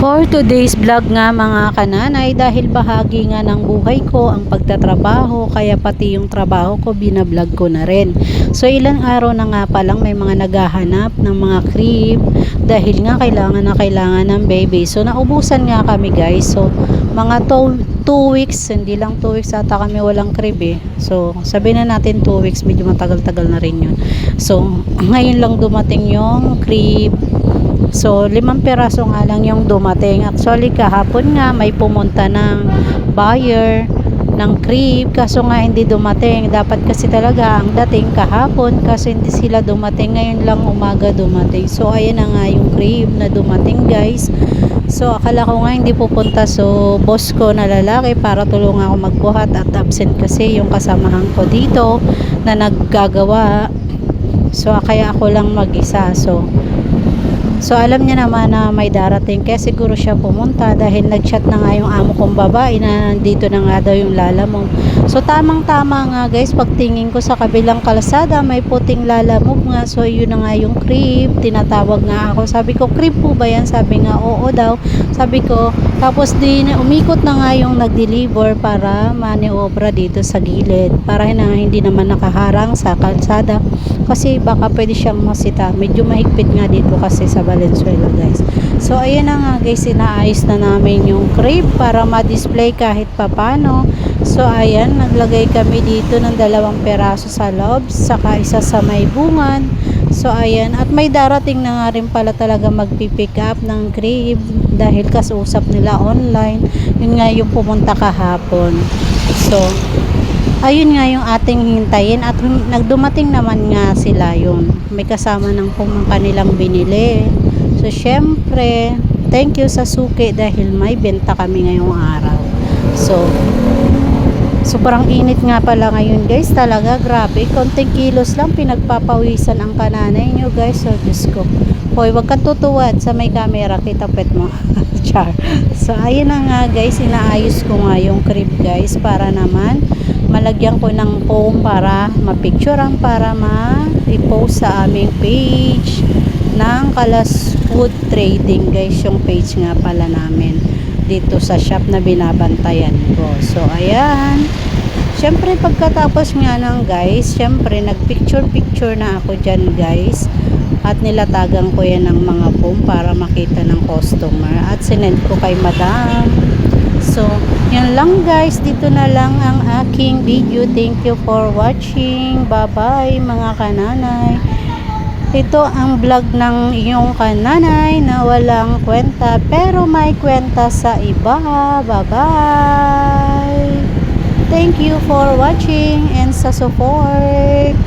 For today's vlog nga mga kananay, dahil bahagi nga ng buhay ko ang pagtatrabaho, kaya pati yung trabaho ko binablog ko na rin. So ilang araw na nga pa lang may mga naghahanap ng mga crib dahil nga kailangan na kailangan ng baby. So naubusan nga kami guys. So mga 2 weeks, hindi lang 2 weeks ata kami walang crib eh. So sabihin na natin 2 weeks, medyo matagal-tagal na rin yun. So ngayon lang dumating yung crib. So 5 peraso nga lang yung dumating. Actually kahapon nga may pumunta ng buyer ng crib, kaso nga hindi dumating. Dapat kasi talaga ang dating kahapon, kasi hindi sila dumating. Ngayon lang umaga dumating. So ayan na nga yung crib na dumating guys. So akala ko nga hindi pupunta, so boss ko na lalaki para tulungan ako magbuhat, at absent kasi yung kasamahan ko dito na naggagawa. So kaya ako lang mag-isa. So alam niya naman na may darating, kaya siguro siya pumunta dahil nagchat na nga yung amo kong babae na nandito na nga daw yung lalamove. So tamang tama nga guys, pagtingin ko sa kabilang kalsada may puting lalamove nga. So yun na nga yung crib, tinatawag nga ako. Sabi ko, crib po ba yan? Sabi nga oo daw. Sabi ko, tapos din umikot na nga yung nag-deliver para maniobra dito sa gilid, para na hindi naman nakaharang sa kalsada, kasi baka pwede siyang masita. Medyo mahigpit nga dito kasi sa Valenzuela guys. So ayan na nga guys, inaayos na namin yung crib para ma-display kahit papano. So ayan, naglagay kami dito ng 2 peraso sa loob, saka isa sa may bungan. So ayan, at may darating na nga rin pala talaga magpipick up ng crib dahil kasusap nila online. Yun nga yung pumunta kahapon. So ayun nga yung ating hintayin, at nagdumating naman nga sila. Yun, may kasama ng kanilang binili. So syempre thank you sa suki dahil may benta kami ngayong araw. So sobrang init nga pala ngayon guys, talaga grabe. Konting kilos lang pinagpapawisan ang kananay nyo guys. So Diyos ko, hoy wag kang tutuwad sa may camera, kita pet mo. Char. So ayun na nga guys, inaayos ko nga yung crib guys para naman malagyan ko ng foam para mapicturean, para ma-post sa aming page ng Kalas Food Trading guys, yung page nga pala namin dito sa shop na binabantayan ko. So ayan, syempre pagkatapos nga ng guys, syempre nagpicture na ako dyan guys, at nilatagan ko yan ng mga foam para makita ng customer, at sinend ko kay madam. So yun lang guys, dito na lang ang aking video. Thank you for watching. Bye bye mga kananay. Ito ang vlog ng iyong kananay na walang kwenta pero may kwenta sa iba. Bye bye. Thank you for watching and sa support.